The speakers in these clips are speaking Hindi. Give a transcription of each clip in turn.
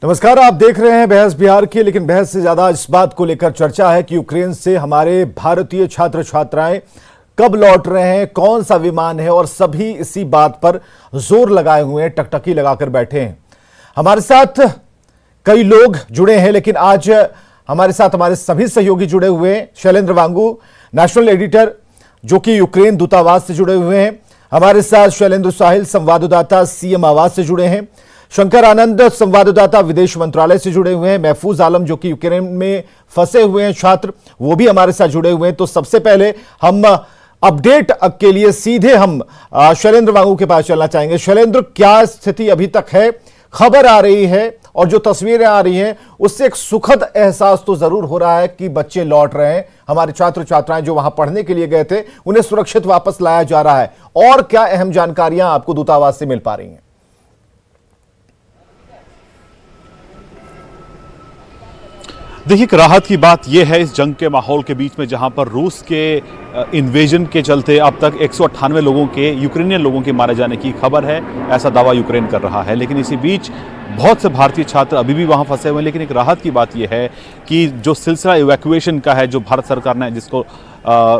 नमस्कार, आप देख रहे हैं बहस बिहार की। लेकिन बहस से ज्यादा इस बात को लेकर चर्चा है कि यूक्रेन से हमारे भारतीय छात्र छात्राएं कब लौट रहे हैं, कौन सा विमान है, और सभी इसी बात पर जोर लगाए हुए हैं, टकटकी लगाकर बैठे हैं। हमारे साथ कई लोग जुड़े हैं, लेकिन आज हमारे साथ हमारे सभी सहयोगी जुड़े हुए हैं। शैलेंद्र वांगू, नेशनल एडिटर, जो कि यूक्रेन दूतावास से जुड़े हुए हैं। हमारे साथ शैलेंद्र साहिल, संवाददाता, सीएम आवाज से जुड़े हैं। शंकर आनंद, संवाददाता, विदेश मंत्रालय से जुड़े हुए हैं। महफूज आलम, जो कि यूक्रेन में फंसे हुए हैं छात्र, वो भी हमारे साथ जुड़े हुए हैं। तो सबसे पहले हम अपडेट के लिए सीधे हम शैलेंद्र वांगू के पास चलना चाहेंगे। शैलेंद्र, क्या स्थिति अभी तक है? खबर आ रही है और जो तस्वीरें आ रही हैं उससे एक सुखद एहसास तो जरूर हो रहा है कि बच्चे लौट रहे हैं। हमारे छात्र छात्राएं जो वहां पढ़ने के लिए गए थे उन्हें सुरक्षित वापस लाया जा रहा है। और क्या अहम जानकारियां आपको दूतावास से मिल पा रही हैं? देखिए, एक राहत की बात यह है इस जंग के माहौल के बीच में, जहां पर रूस के इन्वेजन के चलते अब तक 198 लोगों के, यूक्रेनियन लोगों के मारे जाने की खबर है। ऐसा दावा यूक्रेन कर रहा है। लेकिन इसी बीच बहुत से भारतीय छात्र अभी भी वहां फंसे हुए हैं। लेकिन एक राहत की बात यह है कि जो सिलसिला इवैक्यूएशन का है, जो भारत सरकार ने जिसको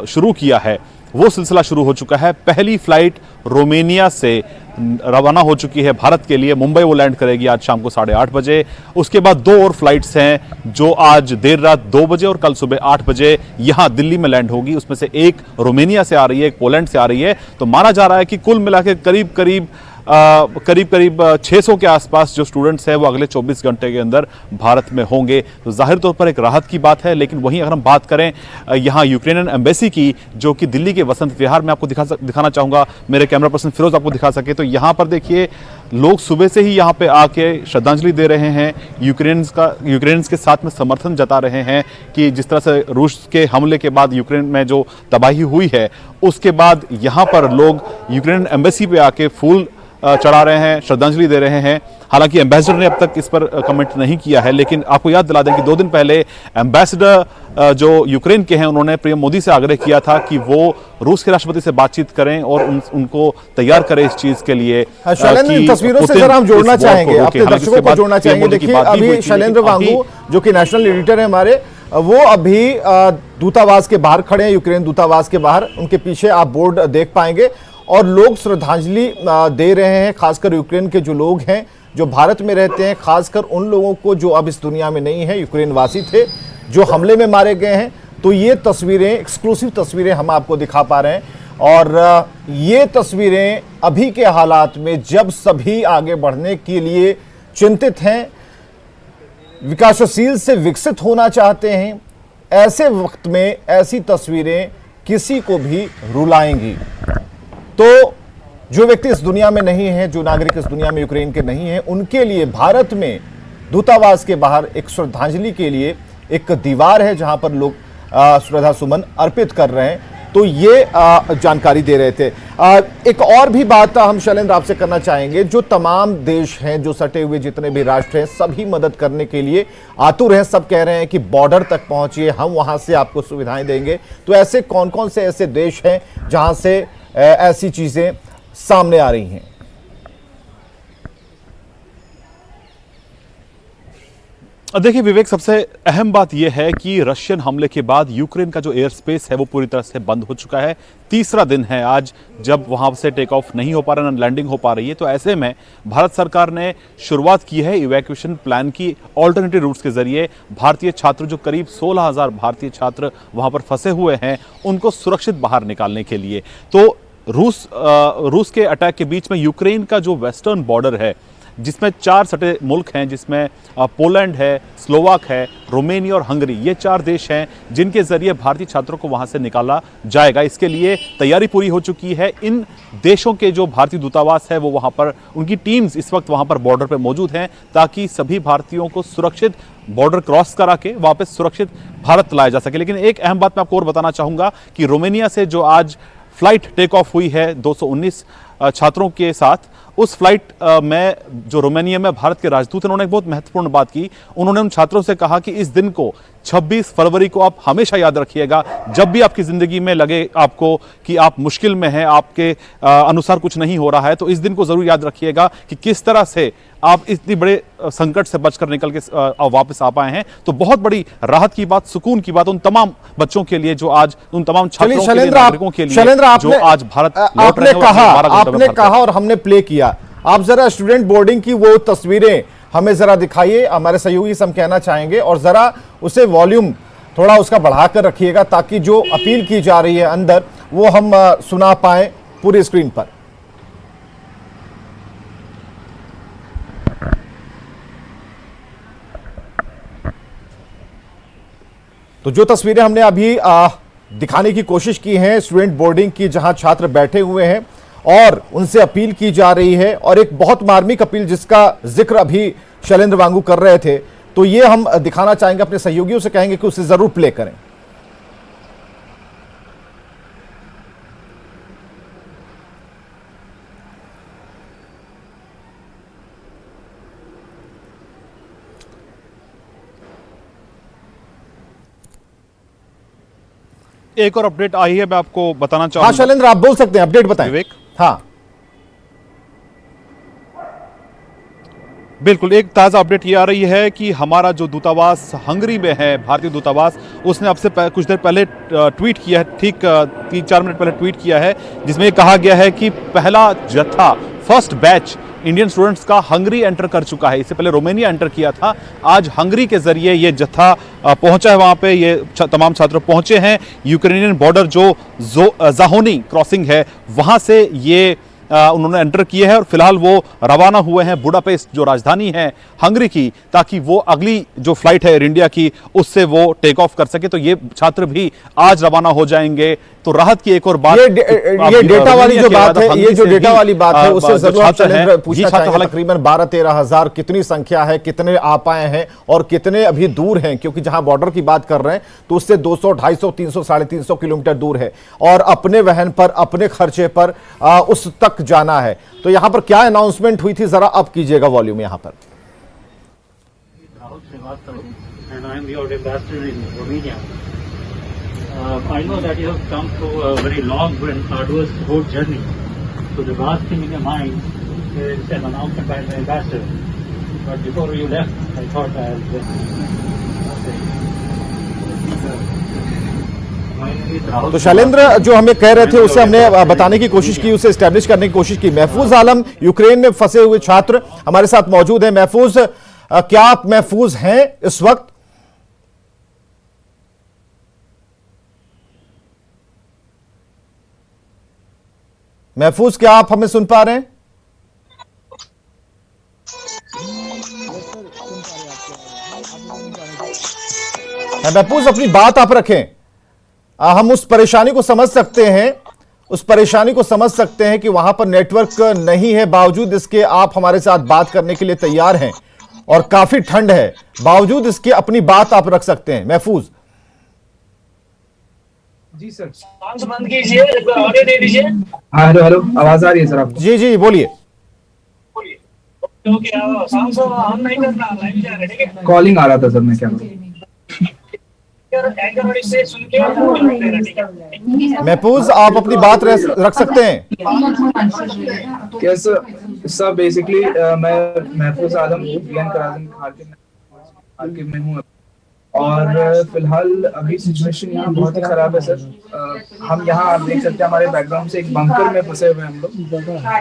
शुरू किया है, वो सिलसिला शुरू हो चुका है। पहली फ्लाइट रोमेनिया से रवाना हो चुकी है भारत के लिए। मुंबई वो लैंड करेगी आज शाम को 8:30 बजे। उसके बाद 2 और फ्लाइट्स हैं जो आज देर रात 2 बजे और कल सुबह 8 बजे यहां दिल्ली में लैंड होगी। उसमें से एक रोमेनिया से आ रही है, एक पोलैंड से आ रही है। तो माना जा रहा है कि कुल मिलाकर करीब करीब 600 के आसपास जो स्टूडेंट्स हैं वो अगले 24 घंटे के अंदर भारत में होंगे। तो जाहिर तौर पर एक राहत की बात है। लेकिन वहीं अगर हम बात करें यहाँ यूक्रेनियन एम्बेसी की, जो कि दिल्ली के वसंत विहार में आपको दिखाना चाहूंगा, मेरे कैमरा पर्सन फिरोज आपको दिखा सके, तो यहाँ पर देखिए लोग सुबह से ही यहाँ पे आके श्रद्धांजलि दे रहे हैं। यूक्रेनियंस के साथ में समर्थन जता रहे हैं कि जिस तरह से रूस के हमले के बाद यूक्रेन में जो तबाही हुई है, उसके बाद यहाँ पर लोग यूक्रेनियन एम्बेसी पे आके फूल चढ़ा रहे हैं, श्रद्धांजलि दे रहे हैं। हालांकि एम्बेसडर ने अब तक इस पर कमेंट नहीं किया है। लेकिन आपको याद दिला दें कि 2 दिन पहले एम्बेसडर जो यूक्रेन के हैं, उन्होंने पीएम मोदी से आग्रह किया था कि वो रूस के राष्ट्रपति से बातचीत करें और उनको तैयार करें इस चीज के लिए। तस्वीरों से जरा हम जोड़ना चाहेंगे, अपने दर्शकों को जोड़ना चाहेंगे। देखिए, अभी शैलेंद्र वांगू, जो कि नेशनल एडिटर है हमारे, वो अभी दूतावास के बाहर खड़े हैं, यूक्रेन दूतावास के बाहर। उनके पीछे आप बोर्ड देख पाएंगे और लोग श्रद्धांजलि दे रहे हैं। खासकर यूक्रेन के जो लोग हैं, जो भारत में रहते हैं, खासकर उन लोगों को जो अब इस दुनिया में नहीं है, यूक्रेन वासी थे जो हमले में मारे गए हैं। तो ये तस्वीरें, एक्सक्लूसिव तस्वीरें हम आपको दिखा पा रहे हैं। और ये तस्वीरें अभी के हालात में, जब सभी आगे बढ़ने के लिए चिंतित हैं, विकासशील से विकसित होना चाहते हैं, ऐसे वक्त में ऐसी तस्वीरें किसी को भी रुलाएंगी। तो जो व्यक्ति इस दुनिया में नहीं है, जो नागरिक इस दुनिया में यूक्रेन के नहीं है, उनके लिए भारत में दूतावास के बाहर एक श्रद्धांजलि के लिए एक दीवार है जहां पर लोग श्रद्धा सुमन अर्पित कर रहे हैं। तो ये जानकारी दे रहे थे। एक और भी बात हम शैलेंद्र आपसे करना चाहेंगे। जो तमाम देश हैं, जो सटे हुए जितने भी राष्ट्र हैं, सभी मदद करने के लिए आतुर हैं। सब कह रहे हैं कि बॉर्डर तक पहुंचिए, हम वहां से आपको सुविधाएं देंगे। तो ऐसे कौन कौन से ऐसे देश हैं जहां से ऐसी चीजें सामने आ रही हैं? देखिए विवेक, सबसे अहम बात यह है कि रशियन हमले के बाद यूक्रेन का जो एयर स्पेस है वो पूरी तरह से बंद हो चुका है। तीसरा दिन है आज जब वहां से टेक ऑफ नहीं हो पा रहा, ना लैंडिंग हो पा रही है। तो ऐसे में भारत सरकार ने शुरुआत की है इवैक्यूएशन प्लान की, ऑल्टरनेटिव रूट्स के जरिए भारतीय छात्र, जो करीब 16,000 भारतीय छात्र वहां पर फंसे हुए हैं, उनको सुरक्षित बाहर निकालने के लिए। तो रूस के अटैक के बीच में यूक्रेन का जो वेस्टर्न बॉर्डर है, जिसमें 4 सटे मुल्क हैं, जिसमें पोलैंड है, स्लोवाक है, रोमेनिया और हंगरी, ये 4 देश हैं जिनके जरिए भारतीय छात्रों को वहां से निकाला जाएगा। इसके लिए तैयारी पूरी हो चुकी है। इन देशों के जो भारतीय दूतावास है वो वहां पर, उनकी टीम्स इस वक्त वहां पर बॉर्डर पर मौजूद हैं, ताकि सभी भारतीयों को सुरक्षित बॉर्डर क्रॉस करा के वापस सुरक्षित भारत लाया जा सके। लेकिन एक अहम बात मैं आपको और बताना चाहूंगा कि रोमेनिया से जो आज फ्लाइट टेक ऑफ हुई है 219 छात्रों के साथ, उस फ्लाइट में जो रोमानिया में भारत के राजदूत हैं, उन्होंने एक बहुत महत्वपूर्ण बात की। उन्होंने उन छात्रों से कहा कि इस दिन को 26 फरवरी को आप हमेशा याद रखिएगा। जब भी आपकी जिंदगी में लगे आपको कि आप मुश्किल में हैं, आपके अनुसार कुछ नहीं हो रहा है, तो इस दिन को जरूर याद रखिएगा कि किस तरह से आप इतनी बड़े संकट से बचकर निकल के वापस आ पाए हैं, तो बहुत बड़ी राहत की बात, सुकून की बात उन तमाम बच्चों के लिए जो आज, उन तमाम छात्रों के लिए, नागरिकों के लिए जो आज भारत लौट रहे हैं। आपने कहा और हमने प्ले किया, आप जरा स्टूडेंट बोर्डिंग की वो तस्वीरें हमें जरा दिखाइए, हमारे सहयोगी से हम कहना चाहेंगे, और जरा उसे वॉल्यूम थोड़ा उसका बढ़ाकर रखिएगा ताकि जो अपील की जा रही है अंदर वो हम सुना पाए पूरी स्क्रीन पर। तो जो तस्वीरें हमने अभी दिखाने की कोशिश की हैं स्टूडेंट बोर्डिंग की, जहां छात्र बैठे हुए हैं और उनसे अपील की जा रही है, और एक बहुत मार्मिक अपील जिसका जिक्र अभी शैलेंद्र वांगू कर रहे थे, तो ये हम दिखाना चाहेंगे, अपने सहयोगियों से कहेंगे कि उसे जरूर प्ले करें। एक और अपडेट आई है, मैं आपको बताना चाहूंगा। हाँ शैलेंद्र, आप बोल सकते हैं, अपडेट बताएं। विवेक, हाँ बिल्कुल, एक ताज़ा अपडेट ये आ रही है कि हमारा जो दूतावास हंगरी में है, भारतीय दूतावास, उसने अब से कुछ देर पहले ट्वीट किया है, ठीक 3-4 मिनट पहले ट्वीट किया है, जिसमें ये कहा गया है कि पहला जत्था, फर्स्ट बैच इंडियन स्टूडेंट्स का हंगरी एंटर कर चुका है। इससे पहले रोमानिया एंटर किया था, आज हंगरी के जरिए ये जत्था पहुंचा है। वहां पे ये तमाम छात्र पहुंचे हैं। यूक्रेनियन बॉर्डर जो जाहोनी क्रॉसिंग है, वहां से ये उन्होंने एंटर किए हैं और फिलहाल वो रवाना हुए हैं बुडापेस्ट, जो राजधानी है हंगरी की, ताकि वो अगली जो फ्लाइट है एयर इंडिया की, उससे वो टेक ऑफ कर सके। तो ये छात्र भी आज रवाना हो जाएंगे। तो राहत की एक और बात, ये डेटा वाली जो बात है, ये जो डेटा वाली बात है, उससे जरूर पूछना चाहेंगे। तकरीबन 12-13 हजार कितनी संख्या है, कितने आ पाए हैं और कितने अभी दूर हैं, क्योंकि जहां बॉर्डर की बात कर रहे हैं तो उससे 200, 250, 300, 350 किलोमीटर दूर है, और अपने वहन पर, अपने खर्चे पर उस तक जाना है। तो यहां पर क्या अनाउंसमेंट हुई थी, जरा अब कीजिएगा वॉल्यूम यहां पर। I know that you have come through a very long and arduous road journey. So the last thing in your mind is an announcement by the ambassador. But before you left, I thought I'll just तो शैलेंद्र जो हमें कह रहे थे उसे हमने बताने की कोशिश की, उसे एस्टेब्लिश करने की कोशिश की। महफूज आलम, यूक्रेन में फंसे हुए छात्र हमारे साथ मौजूद हैं। महफूज, क्या आप महफूज हैं इस वक्त? महफूज, क्या आप हमें सुन पा रहे हैं? महफूज, अपनी बात आप रखें। हम उस परेशानी को समझ सकते हैं, उस परेशानी को समझ सकते हैं कि वहां पर नेटवर्क नहीं है, बावजूद इसके आप हमारे साथ बात करने के लिए तैयार हैं, और काफी ठंड है, बावजूद इसके अपनी बात आप रख सकते हैं। महफूज जी सर, बंद कीजिए, ऑडियो दे दीजिए। हेलो हेलो, आवाज आ रही है सर आपको? जी जी बोलिए। कॉलिंग आ रहा था सर, मैं क्या करूं? महफूज, आप अपनी बात रख सकते हैं। सर बेसिकली मैं महफूज आलम खारकिव में हूँ, और फिलहाल अभी सिचुएशन यहाँ बहुत ही खराब है सर। हम यहाँ आप देख सकते हैं हमारे बैकग्राउंड से एक बंकर में फंसे हुए हम लोग।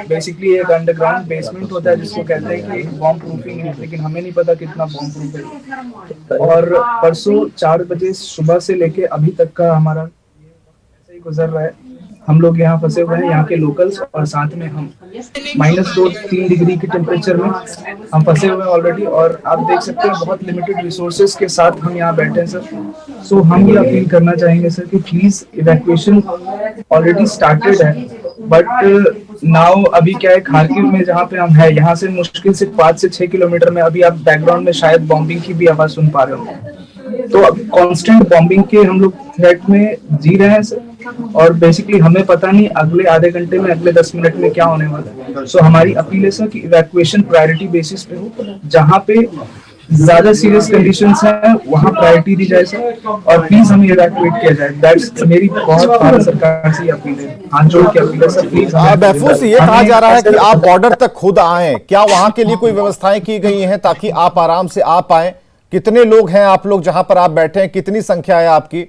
बेसिकली एक अंडरग्राउंड बेसमेंट होता है जिसको कहते हैं कि एक बॉम्ब प्रूफिंग है, लेकिन हमें नहीं पता कितना बॉम्ब प्रूफ है। और परसों 4 बजे सुबह से लेके अभी तक का हमारा ऐसे ही गुजर रहा है। हम लोग यहाँ फंसे हुए हैं, यहाँ के लोकल्स, और साथ में हम -2-3 डिग्री के टेम्परेचर में हम फंसे हुए हैं ऑलरेडी। और आप देख सकते हैं बहुत लिमिटेड रिसोर्सेज के साथ हम यहाँ बैठे हैं सर। सो हम ये अपील करना चाहेंगे सर कि प्लीज इवैक्यूएशन ऑलरेडी स्टार्टेड है, बट नाउ अभी क्या है, खारकिव में जहाँ पे हम है, यहाँ से मुश्किल से 5 से 6 किलोमीटर में अभी आप बैकग्राउंड में शायद बॉम्बिंग की भी आवाज सुन पा रहे हो। तो अब कांस्टेंट बॉम्बिंग के हम लोग थ्रेट में जी रहे हैं सर, और बेसिकली हमें पता नहीं अगले आधे घंटे में, अगले 10 मिनट में क्या होने वाला है। सो हमारी अपील है सर कि इवैक्यूएशन प्रायोरिटी बेसिस पे हो, जहाँ पे ज्यादा सीरियस कंडीशंस हैं वहाँ प्रायोरिटी दी जाए सर, और प्लीज हमें इवैक्यूएट किया जाए। दैट्स मेरी बहुत भारत सरकार से अपील है, हाथ जोड़ के अपील है सर, प्लीज। महफूज, ये कहा जा रहा है कि आप बॉर्डर तक खुद आए, क्या वहां के लिए कोई व्यवस्थाएं की गई हैं ताकि आप आराम से आ पाए? कितने लोग हैं आप लोग जहां पर आप बैठे हैं, कितनी संख्या है आपकी?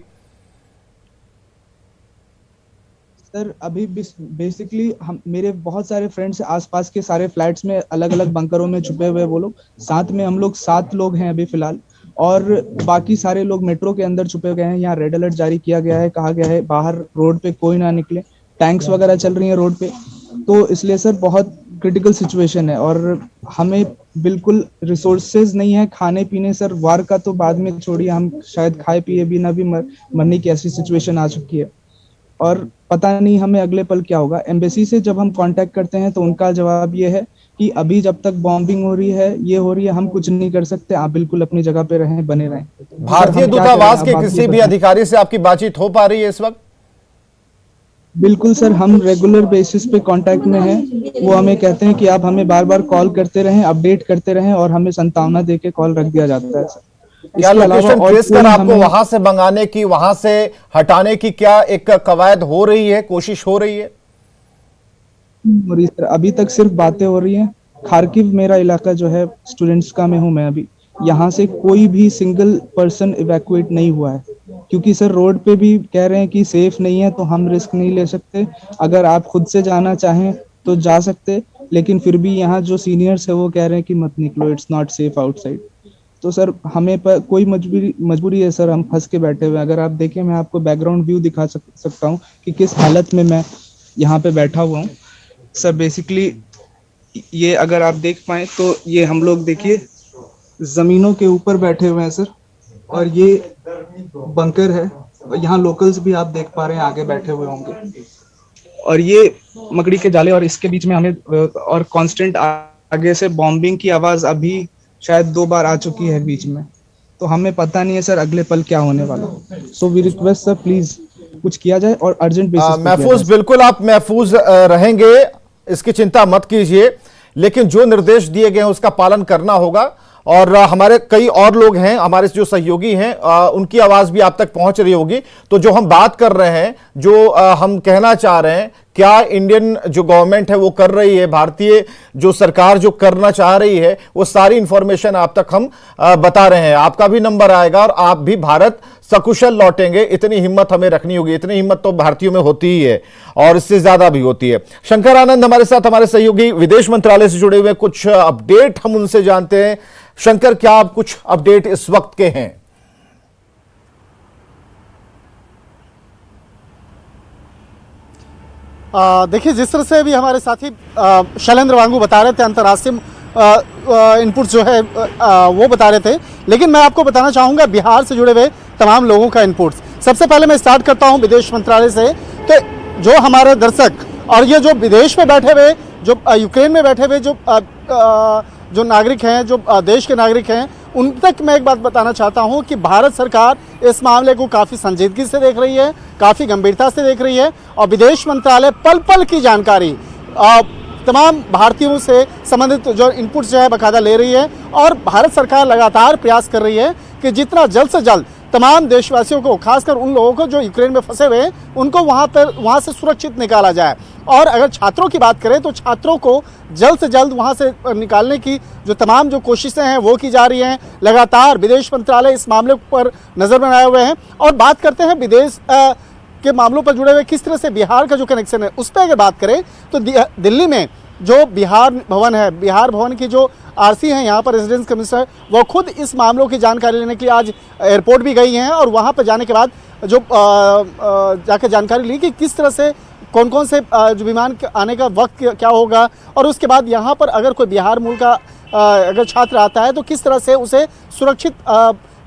सर अभी बेसिकली हम मेरे बहुत सारे फ्रेंड्स आसपास के सारे फ्लैट्स में अलग अलग बंकरों में छुपे हुए वो लोग, साथ में हम लोग 7 लोग हैं अभी फिलहाल, और बाकी सारे लोग मेट्रो के अंदर छुपे गए हैं। यहाँ रेड अलर्ट जारी किया गया है, कहा गया है बाहर रोड पे कोई ना निकले, टैंक्स वगैरह चल रही हैं रोड पे। तो इसलिए सर बहुत क्रिटिकल सिचुएशन है और हमें बिल्कुल रिसोर्सेज नहीं है खाने पीने। सर वार का तो बाद में छोड़िए, हम शायद खाए पिए बिना भी मरने की ऐसी सिचुएशन आ चुकी है और पता नहीं हमें अगले पल क्या होगा। एम्बेसी से जब हम कांटेक्ट करते हैं तो उनका जवाब ये है कि अभी जब तक बॉम्बिंग हो रही है, ये हो रही है, हम कुछ नहीं कर सकते, आप बिल्कुल अपनी जगह पे रहें, बने रहें। भारतीय दूतावास के किसी भी अधिकारी से आपकी बातचीत हो पा रही है इस वक्त? बिल्कुल सर, हम रेगुलर बेसिस पे कांटेक्ट में हैं। वो हमें कहते हैं कि आप हमें बार बार कॉल करते रहें, अपडेट करते रहें, और हमें संतावना देके कॉल रख दिया जाता है सर। क्या लोकेशन ट्रेस कर आपको वहां से मंगाने की, वहां से हटाने की क्या एक कवायद हो रही है, कोशिश हो रही है? सर अभी तक सिर्फ बातें हो रही हैं। खार्किव मेरा इलाका जो है, स्टूडेंट्स का में हूँ मैं अभी, यहाँ से कोई भी सिंगल पर्सन इवैक्यूएट नहीं हुआ है, क्योंकि सर रोड पे भी कह रहे हैं कि सेफ नहीं है, तो हम रिस्क नहीं ले सकते। अगर आप खुद से जाना चाहें तो जा सकते, लेकिन फिर भी यहाँ जो सीनियर्स है वो कह रहे हैं कि मत निकलो, इट्स नॉट सेफ आउटसाइड। तो सर हमें पर कोई मजबूरी है सर, हम फंस के बैठे हुए हैं। अगर आप देखें, मैं आपको बैकग्राउंड व्यू दिखा सकता हूँ कि किस हालत में मैं यहाँ पे बैठा हुआ हूँ सर। बेसिकली ये अगर आप देख पाए तो ये हम लोग देखिए जमीनों के ऊपर बैठे हुए हैं सर, और ये बंकर है, और यहाँ लोकल्स भी आप देख पा रहे हैं आगे बैठे हुए होंगे, और ये मकड़ी के जाले, और इसके बीच में हमें और कांस्टेंट आगे से बॉम्बिंग की आवाज अभी शायद 2 बार आ चुकी है बीच में। तो हमें पता नहीं है सर अगले पल क्या होने वाला। So we request sir please कुछ किया जाए और अर्जेंट बेसिस पे। महफूज, बिल्कुल आप महफूज रहेंगे, इसकी चिंता मत कीजिए, लेकिन जो निर्देश दिए गए हैं उसका पालन करना होगा। और हमारे कई और लोग हैं, हमारे जो सहयोगी हैं, उनकी आवाज भी आप तक पहुंच रही होगी। तो जो हम बात कर रहे हैं, जो हम कहना चाह रहे हैं, क्या इंडियन जो गवर्नमेंट है वो कर रही है, भारतीय जो सरकार जो करना चाह रही है, वो सारी इंफॉर्मेशन आप तक हम बता रहे हैं। आपका भी नंबर आएगा और आप भी भारत सकुशल लौटेंगे, इतनी हिम्मत हमें रखनी होगी। इतनी हिम्मत तो भारतीयों में होती ही है और इससे ज्यादा भी होती है। शंकर आनंद हमारे साथ, हमारे सहयोगी विदेश मंत्रालय से जुड़े हुए, कुछ अपडेट हम उनसे जानते हैं। शंकर, क्या आप कुछ अपडेट इस वक्त के हैं? देखिए, जिस तरह से भी हमारे साथी शैलेंद्र वांगू बता रहे थे, अंतर्राष्ट्रीय इनपुट जो है वो बता रहे थे, लेकिन मैं आपको बताना चाहूँगा बिहार से जुड़े हुए तमाम लोगों का इनपुट। सबसे पहले मैं स्टार्ट करता हूँ विदेश मंत्रालय से। तो जो हमारे दर्शक और ये जो विदेश में बैठे हुए, जो यूक्रेन में बैठे हुए जो नागरिक हैं, जो देश के नागरिक हैं, उन तक मैं एक बात बताना चाहता हूं कि भारत सरकार इस मामले को काफ़ी संजीदगी से देख रही है, काफ़ी गंभीरता से देख रही है, और विदेश मंत्रालय पल पल की जानकारी तमाम भारतीयों से संबंधित जो इनपुट्स जो है बाकायदा ले रही है। और भारत सरकार लगातार प्रयास कर रही है कि जितना जल्द से जल्द तमाम देशवासियों को, खासकर उन लोगों को जो यूक्रेन में फंसे हुए हैं, उनको वहाँ से सुरक्षित निकाला जाए। और अगर छात्रों की बात करें तो छात्रों को जल्द से जल्द वहाँ से निकालने की जो तमाम जो कोशिशें हैं वो की जा रही हैं। लगातार विदेश मंत्रालय इस मामले पर नज़र बनाए हुए हैं। और बात करते हैं विदेश के मामलों पर जुड़े हुए किस तरह से बिहार का जो कनेक्शन है उस पर अगर बात करें तो दिल्ली में जो बिहार भवन है, बिहार भवन की जो आरसी हैं यहाँ पर रेजिडेंस कमिश्नर, वो खुद इस मामलों की जानकारी लेने के लिए आज एयरपोर्ट भी गई हैं। और वहाँ पर जाने के बाद जो जाकर जानकारी ली कि किस तरह से कौन कौन से जो विमान आने का वक्त क्या होगा, और उसके बाद यहाँ पर अगर कोई बिहार मूल का अगर छात्र आता है तो किस तरह से उसे सुरक्षित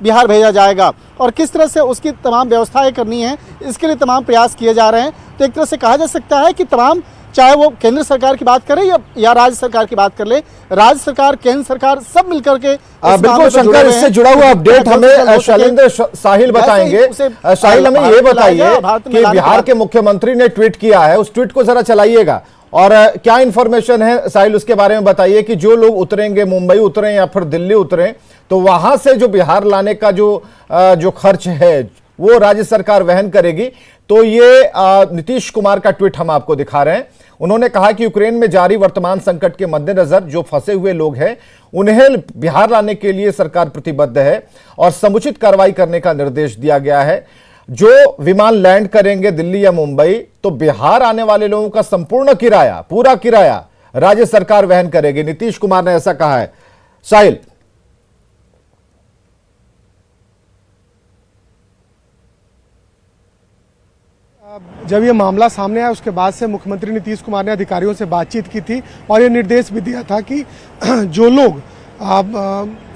बिहार भेजा जाएगा और किस तरह से उसकी तमाम व्यवस्थाएं करनी है, इसके लिए तमाम प्रयास किए जा रहे हैं। तो एक तरह से कहा जा सकता है कि तमाम, चाहे वो केंद्र सरकार की बात करें या राज्य सरकार की बात कर ले, राज्य सरकार, केंद्र सरकार सब मिलकर के बिल्कुल। शंकर, इससे जुड़ा हुआ अपडेट हमें शैलेंद्र साहिल बताएंगे। साहिल, हमें ये बताइए कि बिहार के मुख्यमंत्री ने ट्वीट किया है, उस ट्वीट को जरा चलाइएगा और क्या इंफॉर्मेशन है साहिल, उसके बारे में बताइए कि जो लोग उतरेंगे, मुंबई उतरें या फिर दिल्ली उतरें, तो वहां से जो बिहार लाने का जो खर्च है वो राज्य सरकार वहन करेगी। तो ये नीतीश कुमार का ट्वीट हम आपको दिखा रहे हैं। उन्होंने कहा कि यूक्रेन में जारी वर्तमान संकट के मद्देनजर जो फंसे हुए लोग हैं उन्हें बिहार लाने के लिए सरकार प्रतिबद्ध है और समुचित कार्रवाई करने का निर्देश दिया गया है। जो विमान लैंड करेंगे दिल्ली या मुंबई, तो बिहार आने वाले लोगों का संपूर्ण किराया, पूरा किराया राज्य सरकार वहन करेगी। नीतीश कुमार ने ऐसा कहा है। साहिल, जब ये मामला सामने आया उसके बाद से मुख्यमंत्री नीतीश कुमार ने अधिकारियों से बातचीत की थी और ये निर्देश भी दिया था कि जो लोग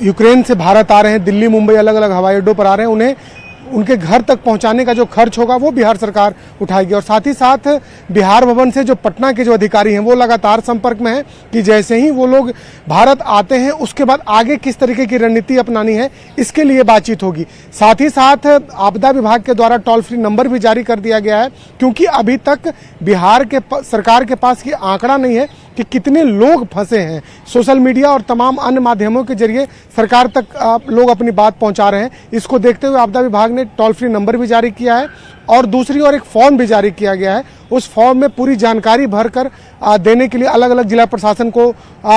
यूक्रेन से भारत आ रहे हैं, दिल्ली मुंबई अलग अलग हवाई अड्डों पर आ रहे हैं, उन्हें उनके घर तक पहुंचाने का जो खर्च होगा वो बिहार सरकार उठाएगी। और साथ ही साथ बिहार भवन से जो पटना के जो अधिकारी हैं वो लगातार संपर्क में हैं कि जैसे ही वो लोग भारत आते हैं उसके बाद आगे किस तरीके की रणनीति अपनानी है, इसके लिए बातचीत होगी। साथ ही साथ आपदा विभाग के द्वारा टोल फ्री नंबर भी जारी कर दिया गया है, क्योंकि अभी तक बिहार के सरकार के पास ये आंकड़ा नहीं है कि कितने लोग फंसे हैं। सोशल मीडिया और तमाम अन्य माध्यमों के जरिए सरकार तक लोग अपनी बात पहुंचा रहे हैं। इसको देखते हुए आपदा विभाग ने टोल फ्री नंबर भी जारी किया है और दूसरी ओर एक फॉर्म भी जारी किया गया है। उस फॉर्म में पूरी जानकारी भरकर देने के लिए अलग अलग जिला प्रशासन को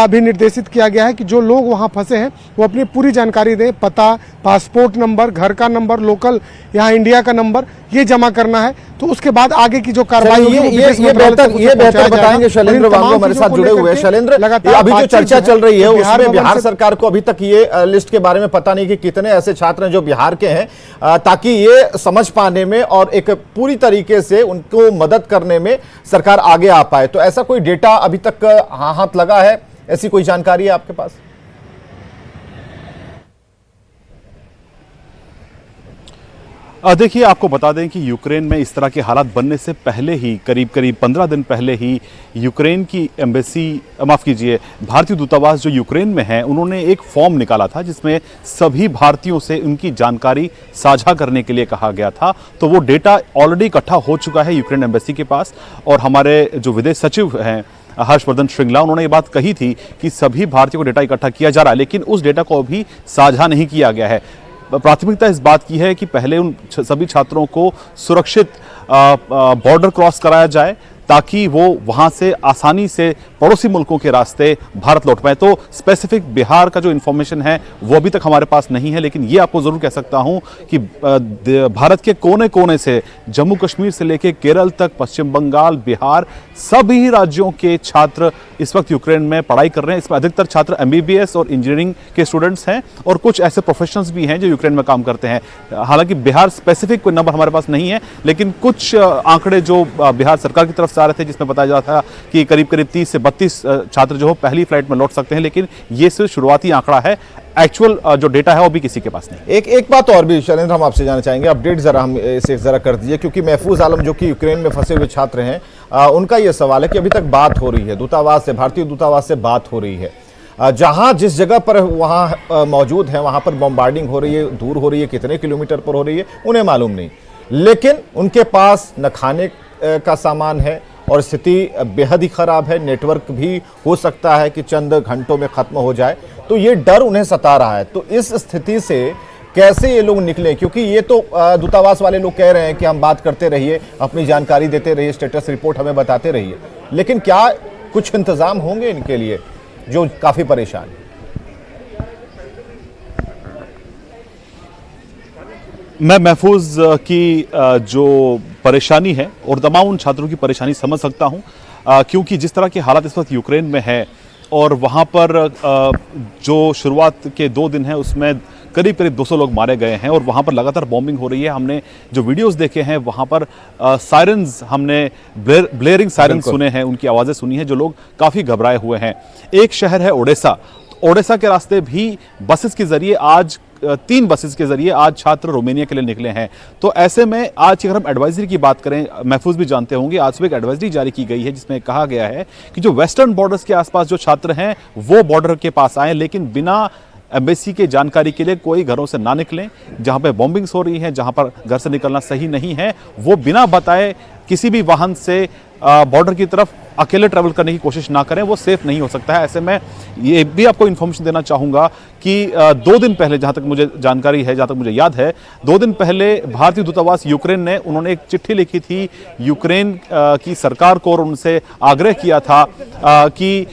भी निर्देशित किया गया है कि जो लोग वहां फंसे हैं वो अपनी पूरी जानकारी दें, पता, पासपोर्ट नंबर, घर का नंबर, लोकल यहाँ इंडिया का नंबर, ये जमा करना है। तो उसके बाद आगे की जो कार्रवाई होगी ये बेहतर बताएंगे शैलेंद्र वांगो हमारे साथ जुड़े हुए हैं। शैलेंद्र, अभी जो चर्चा चल रही है उसमें बिहार सरकार को अभी तक ये लिस्ट के बारे में पता नहीं कि कितने ऐसे छात्र हैं जो बिहार के हैं, ताकि ये समझ पाने में और एक पूरी तरीके से उनको मदद करने में सरकार आगे आ पाए। तो ऐसा कोई डेटा अभी तक हाथ लगा है, ऐसी कोई जानकारी है आपके पास? देखिए, आपको बता दें कि यूक्रेन में इस तरह के हालात बनने से पहले ही करीब 15 दिन पहले ही यूक्रेन की एम्बेसी, माफ़ कीजिए, भारतीय दूतावास जो यूक्रेन में है, उन्होंने एक फॉर्म निकाला था जिसमें सभी भारतीयों से उनकी जानकारी साझा करने के लिए कहा गया था। तो वो डेटा ऑलरेडी इकट्ठा हो चुका है यूक्रेन एम्बेसी के पास। और हमारे जो विदेश सचिव हैं हर्षवर्धन श्रृंगला, उन्होंने ये बात कही थी कि सभी भारतीयों को डेटा इकट्ठा किया जा रहा है, लेकिन उस डेटा को अभी साझा नहीं किया गया है। प्राथमिकता इस बात की है कि पहले उन सभी छात्रों को सुरक्षित बॉर्डर क्रॉस कराया जाए ताकि वो वहां से आसानी से पड़ोसी मुल्कों के रास्ते भारत लौट पाए। तो स्पेसिफिक बिहार का जो इन्फॉर्मेशन है वो अभी तक हमारे पास नहीं है, लेकिन ये आपको जरूर कह सकता हूं कि भारत के कोने कोने से, जम्मू कश्मीर से लेकर केरल तक, पश्चिम बंगाल, बिहार, सभी राज्यों के छात्र इस वक्त यूक्रेन में पढ़ाई कर रहे हैं। इसमें अधिकतर छात्र MBBS और इंजीनियरिंग के स्टूडेंट्स हैं और कुछ ऐसे प्रोफेशनल्स भी हैं जो यूक्रेन में काम करते हैं। हालांकि बिहार स्पेसिफिक कोई नंबर हमारे पास नहीं है, लेकिन कुछ आंकड़े जो बिहार सरकार की तरफ से आ रहे थे जिसमें बताया जा रहा था कि करीब 30 से 32 छात्र जो हो पहली फ्लाइट में लौट सकते हैं, लेकिन ये सिर्फ शुरुआती आंकड़ा है। एक्चुअल जो डेटा है वो भी किसी के पास नहीं। एक बात और भी शैलेंद्र हम आपसे जानना चाहेंगे, अपडेट जरा हम इसे जरा कर दीजिए, क्योंकि महफूज आलम जो कि यूक्रेन में फंसे हुए छात्र हैं, उनका ये सवाल है कि अभी तक बात हो रही है दूतावास से, भारतीय दूतावास से बात हो रही है, जहां जिस जगह पर वहां मौजूद है वहां पर बॉम्बार्डिंग हो रही है, दूर हो रही है, कितने किलोमीटर पर हो रही है उन्हें मालूम नहीं, लेकिन उनके पास न खाने का सामान है और स्थिति बेहद ही खराब है। नेटवर्क भी हो सकता है कि चंद घंटों में खत्म हो जाए, तो ये डर उन्हें सता रहा है। तो इस स्थिति से कैसे ये लोग निकले, क्योंकि ये तो दूतावास वाले लोग कह रहे हैं कि हम बात करते रहिए, अपनी जानकारी देते रहिए, स्टेटस रिपोर्ट हमें बताते रहिए, लेकिन क्या कुछ इंतजाम होंगे इनके लिए जो काफी परेशान है? मैं महफूज की जो परेशानी है और तमाम उन छात्रों की परेशानी समझ सकता हूं, क्योंकि जिस तरह के हालात इस वक्त यूक्रेन में है और वहां पर जो शुरुआत के 2 दिन है उसमें करीब 200 लोग मारे गए हैं और वहां पर लगातार बॉम्बिंग हो रही है। हमने जो वीडियोस देखे हैं वहां पर सायरन्स, हमने ब्लेयरिंग सायरन्स सुने हैं, उनकी आवाज़ें सुनी हैं, जो लोग काफ़ी घबराए हुए हैं। एक शहर है ओडेसा, ओडेसा के रास्ते भी बसेस के जरिए आज 3 बसेस के जरिए आज छात्र रोमानिया के लिए निकले हैं। तो ऐसे में आज की अगर हम एडवाइजरी की बात करें, महफूज भी जानते होंगे, आज सुबह एक एडवाइजरी जारी की गई है जिसमें कहा गया है कि जो वेस्टर्न बॉर्डर्स के आसपास जो छात्र हैं वो बॉर्डर के पास आए, लेकिन बिना एम्बेसी के जानकारी के लिए कोई घरों से ना निकलें। जहां पे बॉम्बिंग्स हो रही हैं, जहां पर घर से निकलना सही नहीं है, वो बिना बताए किसी भी वाहन से बॉर्डर की तरफ अकेले ट्रैवल करने की कोशिश ना करें, वो सेफ नहीं हो सकता है। ऐसे में ये भी आपको इन्फॉर्मेशन देना चाहूंगा कि 2 दिन पहले, जहां तक मुझे जानकारी है, जहां तक मुझे याद है, 2 दिन पहले भारतीय दूतावास यूक्रेन ने उन्होंने एक चिट्ठी लिखी थी यूक्रेन की सरकार को और उनसे आग्रह किया था कि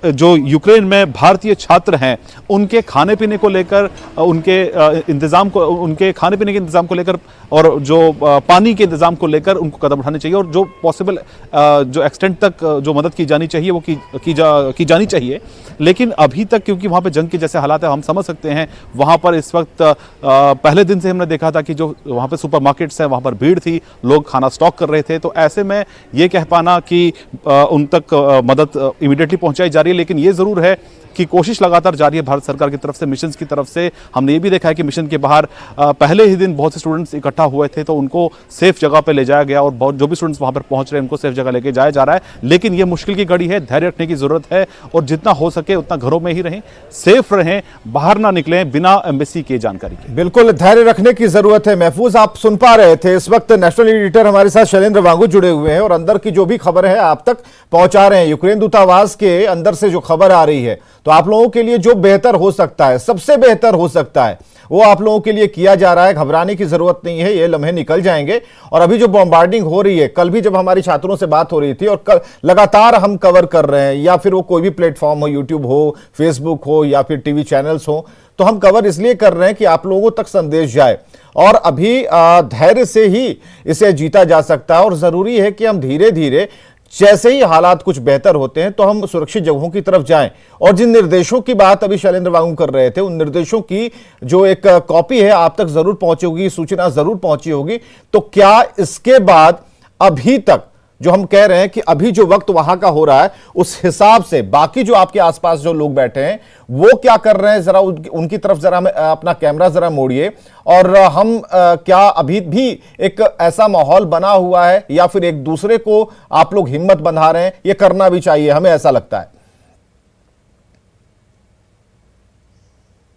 जो यूक्रेन में भारतीय छात्र हैं उनके खाने पीने को लेकर, उनके खाने पीने के इंतजाम को लेकर और जो पानी के इंतजाम को लेकर उनको कदम उठाने चाहिए, और जो पॉसिबल जो एक्सटेंट तक जो मदद की जानी चाहिए वो की जानी चाहिए। लेकिन अभी तक, क्योंकि वहां पे जंग के जैसे हालात है, हम समझ सकते हैं वहां पर इस वक्त पहले दिन से हमने देखा था कि जो वहां पे सुपरमार्केट्स हैं वहां पर भीड़ थी, लोग खाना स्टॉक कर रहे थे। तो ऐसे में ये कह पाना कि उन तक मदद इमीडिएटली पहुंचाई जा रही है, लेकिन ये जरूर है कि कोशिश लगातार जारी है भारत सरकार की तरफ से, मिशन की तरफ से। हमने ये भी देखा है कि मिशन के बाहर पहले ही दिन बहुत से स्टूडेंट्स इकट्ठा हुए थे, तो उनको सेफ जगह पे ले जाया गया और बहुत जो भी स्टूडेंट्स वहां पर पहुंच रहे हैं उनको सेफ जगह लेके जाया जा रहा है। लेकिन ये मुश्किल की घड़ी है, धैर्य रखने की जरूरत है और जितना हो सके उतना घरों में ही रहें, सेफ रहें, बाहर ना निकलें बिना एम्बेसी के जानकारी के। बिल्कुल धैर्य रखने की जरूरत है। महफूज, आप सुन पा रहे थे, इस वक्त नेशनल एडिटर हमारे साथ शैलेंद्र वांगू जुड़े हुए हैं और अंदर की जो भी खबर है आप तक पहुंचा रहे हैं। यूक्रेन दूतावास के अंदर से जो खबर आ रही है, तो आप लोगों के लिए जो बेहतर हो सकता है, सबसे बेहतर हो सकता है, वो आप लोगों के लिए किया जा रहा है। घबराने की जरूरत नहीं है, ये लम्हे निकल जाएंगे। और अभी जो बॉम्बार्डिंग हो रही है, कल भी जब हमारी छात्रों से बात हो रही थी और कल लगातार हम कवर कर रहे हैं, या फिर वो कोई भी प्लेटफॉर्म हो, यूट्यूब हो, फेसबुक हो या फिर टीवी चैनल्स हो, तो हम कवर इसलिए कर रहे हैं कि आप लोगों तक संदेश जाए। और अभी धैर्य से ही इसे जीता जा सकता है और जरूरी है कि हम धीरे धीरे, जैसे ही हालात कुछ बेहतर होते हैं, तो हम सुरक्षित जगहों की तरफ जाएं। और जिन निर्देशों की बात अभी शैलेंद्र वांगू कर रहे थे, उन निर्देशों की जो एक कॉपी है आप तक जरूर पहुंची होगी, सूचना जरूर पहुंची होगी। तो क्या इसके बाद अभी तक जो हम कह रहे हैं कि अभी जो वक्त वहां का हो रहा है, उस हिसाब से बाकी जो आपके आसपास जो लोग बैठे हैं वो क्या कर रहे हैं, जरा उनकी तरफ जरा अपना कैमरा जरा मोड़िए। और हम क्या अभी भी एक ऐसा माहौल बना हुआ है, या फिर एक दूसरे को आप लोग हिम्मत बंधा रहे हैं? ये करना भी चाहिए, हमें ऐसा लगता है।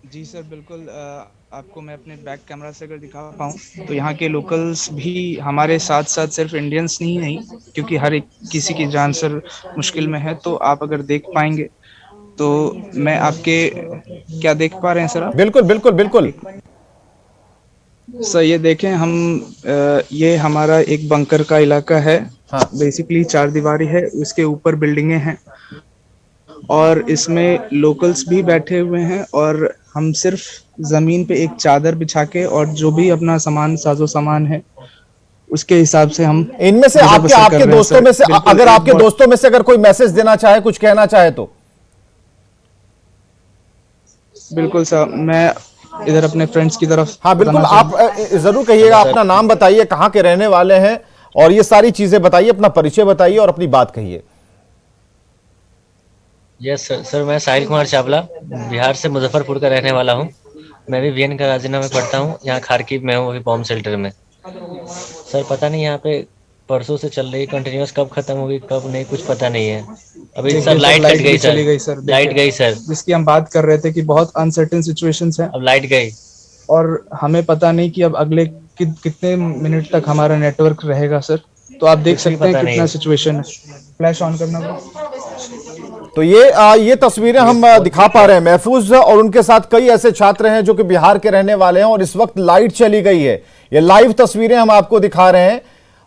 जी सर, बिल्कुल। आपको मैं अपने बैक कैमरा से अगर दिखा पाऊँ तो यहाँ के लोकल्स भी हमारे साथ साथ, सिर्फ इंडियंस नहीं, क्योंकि हर एक किसी की जान सर मुश्किल में है। तो आप अगर देख पाएंगे तो मैं आपके, क्या देख पा रहे हैं सर आप? बिल्कुल बिल्कुल बिल्कुल सर, ये देखें, हम ये हमारा एक बंकर का इलाका है। हाँ। बेसिकली 4 दीवारी है, उसके ऊपर बिल्डिंगें हैं और इसमें लोकल्स भी बैठे हुए हैं। और हम सिर्फ जमीन पे एक चादर बिछा के और जो भी अपना सामान, साजो सामान है, उसके हिसाब से हम इनमें से आपके दोस्तों में से, अगर आपके दोस्तों में से अगर कोई मैसेज देना चाहे, कुछ कहना चाहे तो। बिल्कुल सर, मैं इधर अपने फ्रेंड्स की तरफ। हाँ बिल्कुल, आप जरूर कहिएगा, अपना नाम बताइए, कहाँ के रहने वाले हैं, और ये सारी चीजें बताइए, अपना परिचय बताइए और अपनी बात कहिए। यस सर, मैं साहिल कुमार चावला, बिहार से मुजफ्फरपुर का रहने वाला हूँ। मैं भी वीएन का राजीना में पढ़ता हूँ, यहाँ खारकीव में हूँ, अभी बॉम्ब शेल्टर में। सर पता नहीं यहाँ पे परसों से चल रही कंटिन्यूस, कब खत्म होगी कब नहीं, कुछ पता नहीं है। अभी सर लाइट कट गई सर, लाइट गई सर, जिसकी हम बात कर रहे थे कि बहुत अनसर्टेन सिचुएशंस हैं। अब लाइट गई और हमें पता नहीं कि अब अगले कितने मिनट तक हमारा नेटवर्क रहेगा सर। तो आप देख सकते हैं कितना सिचुएशन है। फ्लैश ऑन करना पड़ेगा। तो ये तस्वीरें हम दिखा पा रहे हैं महफूज, और उनके साथ कई ऐसे छात्र हैं जो कि बिहार के रहने वाले हैं, और इस वक्त लाइट चली गई है। ये लाइव तस्वीरें हम आपको दिखा रहे हैं,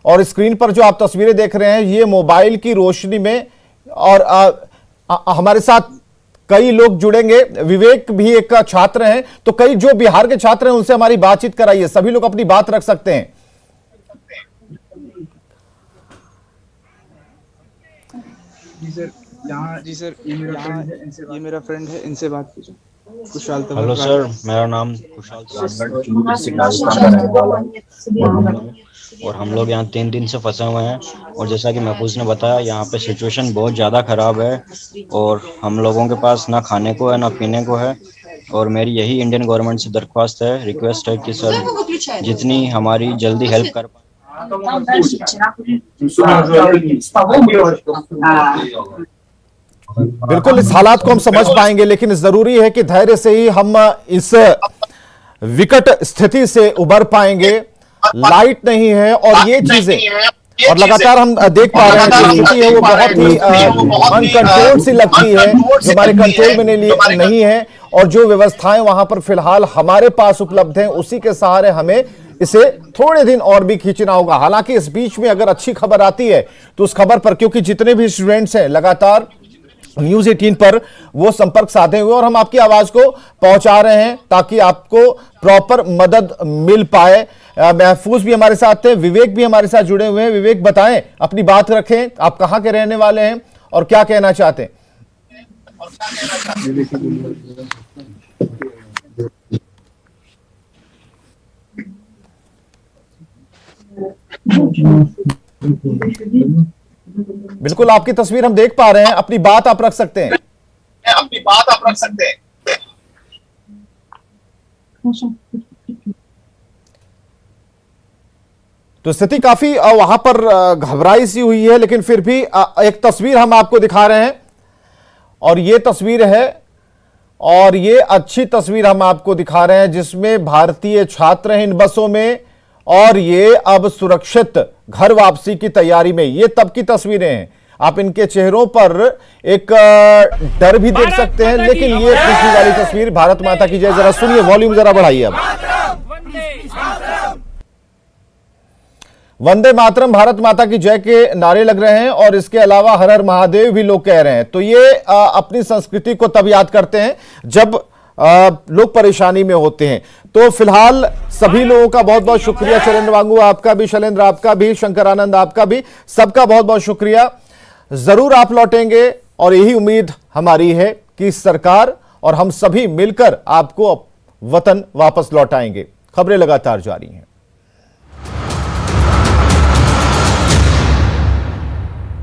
और स्क्रीन पर जो आप तस्वीरें देख रहे हैं ये मोबाइल की रोशनी में। और हमारे साथ कई लोग जुड़ेंगे, विवेक भी एक छात्र हैं, तो कई जो बिहार के छात्र हैं उनसे हमारी बातचीत कराइए, सभी लोग अपनी बात रख सकते हैं। जी सर, ये मेरा फ्रेंड है, इनसे बात कीजिए। कुशाल। हेलो सर, मेरा नाम कुशाल और हम लोग यहाँ 3 दिन से फंसे हुए हैं। और जैसा कि महफूज ने बताया, यहाँ पे सिचुएशन बहुत ज़्यादा ख़राब है और हम लोगों के पास ना खाने को है ना पीने को है। और मेरी यही इंडियन गवर्नमेंट से दरख्वास्त है, रिक्वेस्ट है कि सर जितनी हमारी जल्दी हेल्प कर पाए। बिल्कुल, इस हालात को हम समझ पाएंगे, लेकिन जरूरी है कि धैर्य से ही हम इस विकट स्थिति से उबर पाएंगे। लाइट नहीं है और ये चीजें और लगातार हम देख पा रहे हैं जो स्थिति है वो बहुत ही अनकंट्रोल सी लगती है, जो हमारे कंट्रोल में नहीं है, और जो व्यवस्थाएं वहां पर फिलहाल हमारे पास उपलब्ध हैं उसी के सहारे हमें इसे थोड़े दिन और भी खींचना होगा। हालांकि इस बीच में अगर अच्छी खबर आती है तो उस खबर पर, क्योंकि जितने भी स्टूडेंट्स हैं लगातार न्यूज़ 18 पर वो संपर्क साधे हुए और हम आपकी आवाज को पहुंचा रहे हैं ताकि आपको प्रॉपर मदद मिल पाए। महफूज भी हमारे साथ हैं, विवेक भी हमारे साथ जुड़े हुए हैं। विवेक, बताएं, अपनी बात रखें, आप कहां के रहने वाले हैं और क्या कहना चाहते हैं? बिल्कुल, आपकी तस्वीर हम देख पा रहे हैं, अपनी बात आप रख सकते हैं। तो स्थिति काफी वहां पर घबराई सी हुई है, लेकिन फिर भी एक तस्वीर हम आपको दिखा रहे हैं और ये तस्वीर है, और ये अच्छी तस्वीर हम आपको दिखा रहे हैं जिसमें भारतीय छात्र हैं इन बसों में और ये अब सुरक्षित घर वापसी की तैयारी में। ये तब की तस्वीरें हैं, आप इनके चेहरों पर एक डर भी देख सकते हैं, लेकिन ये खुशी वाली तस्वीर। भारत माता की जय, जरा सुनिए, वॉल्यूम जरा बढ़ाइए अब। वंदे मातरम, भारत माता की जय के नारे लग रहे हैं और इसके अलावा हर हर महादेव भी लोग कह रहे हैं। तो ये अपनी संस्कृति को तब याद करते हैं जब लोग परेशानी में होते हैं। तो फिलहाल सभी लोगों का बहुत बहुत शुक्रिया। चरण वांगू आपका भी, शैलेंद्र आपका भी, शंकरानंद आपका भी, सबका बहुत बहुत शुक्रिया। जरूर आप लौटेंगे और यही उम्मीद हमारी है कि सरकार और हम सभी मिलकर आपको वतन वापस लौटाएंगे। खबरें लगातार जारी हैं।